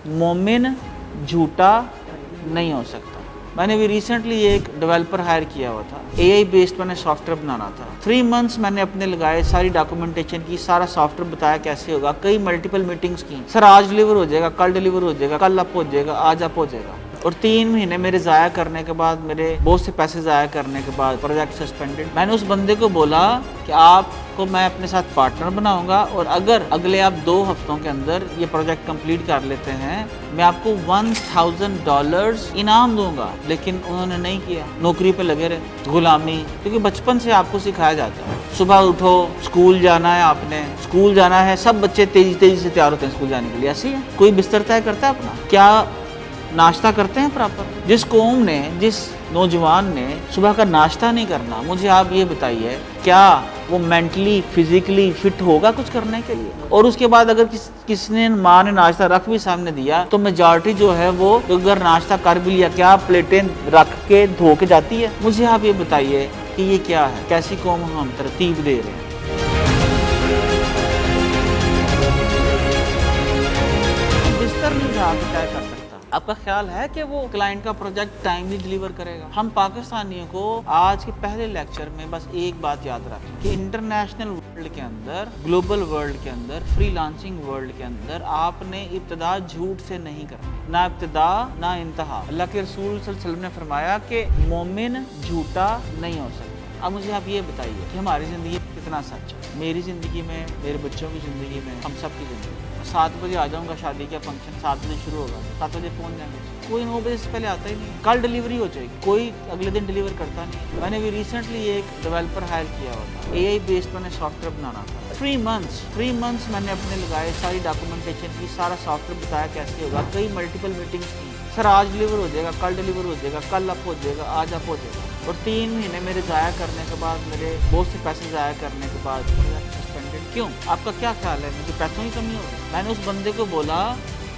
मोमिन झूठा नहीं हो सकता। मैंने भी रिसेंटली एक डेवलपर हायर किया हुआ था, एआई बेस्ड मैंने सॉफ्टवेयर बनाना था। 3 मंथ्स मैंने अपने लगाए, सारी डॉक्यूमेंटेशन की, सारा सॉफ्टवेयर बताया कैसे होगा, कई मल्टीपल मीटिंग्स की। सर आज डिलीवर हो जाएगा, कल डिलीवर हो जाएगा, कल अप हो जाएगा, आज अप हो जाएगा। और 3 महीने मेरे ज़ाया करने के बाद, मेरे बहुत से पैसे ज़ाया करने के बाद प्रोजेक्ट सस्पेंडेड। मैंने उस बंदे को बोला कि आपको मैं अपने साथ पार्टनर बनाऊंगा और अगर अगले आप 2 हफ्तों के अंदर ये प्रोजेक्ट कंप्लीट कर लेते हैं, मैं आपको $1000 इनाम दूंगा। लेकिन उन्होंने नहीं किया, नौकरी पे लगे रहे, गुलामी। क्योंकि बचपन से आपको सिखाया जाता है, सुबह उठो, स्कूल जाना है, आपने स्कूल जाना है। सब बच्चे तेजी तेजी से तैयार होते हैं स्कूल जाने के लिए, ऐसे ही है। कोई बिस्तर तय करता है अपना, क्या नाश्ता करते हैं प्रॉपर? जिस कौम ने, जिस नौजवान ने सुबह का नाश्ता नहीं करना, मुझे आप ये बताइए, क्या वो मेंटली फिजिकली फिट होगा कुछ करने के लिए? और उसके बाद अगर किसने माँ ने नाश्ता रख भी सामने दिया, तो मेजॉरिटी जो है वो अगर नाश्ता कर भी लिया, क्या प्लेटें रख के धो के जाती है? मुझे आप ये बताइए कि ये क्या है, कैसी कौम हम तरतीब दे रहे हैं? बिस्तर नहीं जहाँ तय कर सकता। आपका ख्याल है कि वो क्लाइंट का प्रोजेक्ट टाइमली डिलीवर करेगा? हम पाकिस्तानियों को आज के पहले लेक्चर में बस एक बात याद रखें कि इंटरनेशनल वर्ल्ड के अंदर, ग्लोबल वर्ल्ड के अंदर, फ्रीलांसिंग वर्ल्ड के अंदर आपने इब्तिदा झूठ से नहीं करना, ना इब्तिदा ना इंतहा। अल्लाह के रसूल सल्लल्लाहु अलैहि वसल्लम ने फरमाया कि मोमिन झूठा नहीं हो सकता। अब मुझे आप ये बताइए कि हमारी ज़िंदगी में कितना सच है? मेरी ज़िंदगी में, मेरे बच्चों की ज़िंदगी में, हम सब की ज़िंदगी में। 7 बजे आ जाऊँगा, शादी का फंक्शन 7 बजे शुरू होगा, 7 बजे पहुँच जाएंगे। कोई 9 बजे से पहले आता ही नहीं। कल डिलीवरी हो जाएगी, कोई अगले दिन डिलीवर करता नहीं। मैंने भी रिसेंटली एक डेवलपर हायर किया हुआ था, एआई बेस्ड मैंने सॉफ्टवेयर बनाना था। 3 मंथ्स मैंने अपने लगाए, सारी डॉक्यूमेंटेशन की, सारा सॉफ्टवेयर बताया कैसे होगा, कई मल्टीपल मीटिंग्स की। सर आज डिलीवर हो जाएगा, कल डिलीवर हो जाएगा, कल अप हो जाएगा, आज अप हो जाएगा। और 3 महीने मेरे ज़ाया करने के बाद, मेरे बहुत से पैसे ज़ाया करने के बाद सस्पेंडेड। क्यों? आपका क्या ख्याल है, मुझे पैसों की कमी होगी? मैंने उस बंदे को बोला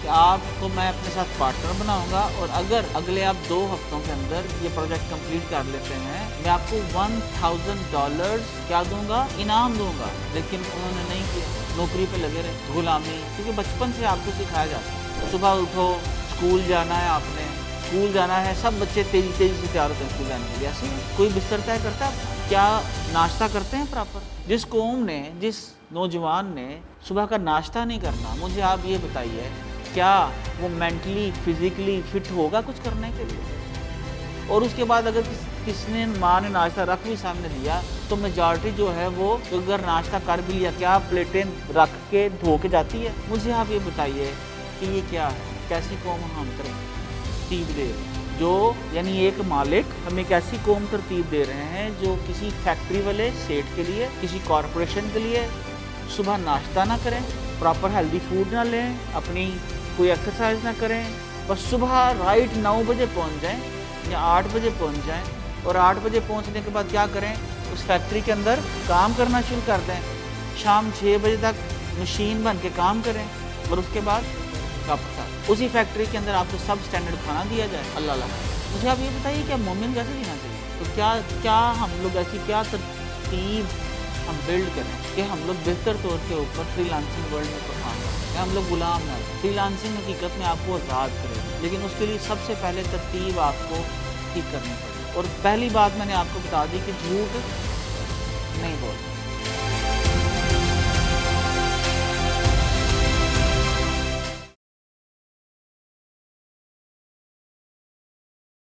कि आपको मैं अपने साथ पार्टनर बनाऊंगा और अगर अगले आप 2 हफ्तों के अंदर ये प्रोजेक्ट कंप्लीट कर लेते हैं, मैं आपको $1000 क्या दूंगा, इनाम दूंगा। लेकिन उन्होंने नहीं किया, नौकरी पे लगे रहे, गुलामी। क्योंकि बचपन से आपको सिखाया जाता है, सुबह उठो, स्कूल जाना है, आपने स्कूल जाना है। सब बच्चे तेजी तेजी से तैयार होते हैं स्कूल जाने के लिए, ऐसे ही। कोई बिस्तर तय करता है? क्या नाश्ता करते हैं प्रॉपर? जिस कौम ने, जिस नौजवान ने सुबह का नाश्ता नहीं करना, मुझे आप ये बताइए, क्या वो मेंटली फिजिकली फिट होगा कुछ करने के लिए? और उसके बाद अगर किसने माँ ने नाश्ता रख भी सामने दिया, तो मेजॉरिटी जो है वो अगर नाश्ता कर भी लिया, क्या प्लेटें रख के धो के जाती है? मुझे आप ये बताइए कि ये क्या है, कैसी कौम हम तरतीब दे रहे हैं? जो यानी एक मालिक हमें एक ऐसी कौम तरतीब दे रहे हैं जो किसी फैक्ट्री वाले सेठ के लिए, किसी कॉरपोरेशन के लिए सुबह नाश्ता ना करें, प्रॉपर हेल्दी फूड ना लें, अपनी कोई एक्सरसाइज ना करें, बस सुबह राइट 9 बजे पहुंच जाएं या 8 बजे पहुंच जाएं। और 8 बजे पहुंचने के बाद क्या करें, उस फैक्ट्री के अंदर काम करना शुरू कर दें, शाम 6 बजे तक मशीन बन के काम करें और उसके बाद वापस उसी फैक्ट्री के अंदर आपको सब स्टैंडर्ड खाना दिया जाए। अल्लाह। मुझे आप ये बताइए, क्या मोमिन कैसे जीना चाहिए? तो क्या हम लोग ऐसी क्या तरतीब हम बिल्ड करें कि हम लोग बेहतर तौर के ऊपर फ्रीलांसिंग वर्ल्ड में परफॉर्म करें, कि हम लोग गुलाम ना रहें। फ्रीलांसिंग हकीकत में आपको आज़ाद करेगी, लेकिन उसके लिए सबसे पहले तरतीब आपको ठीक करनी पड़ेगी। और पहली बात मैंने आपको बता दी कि झूठ नहीं बोलना।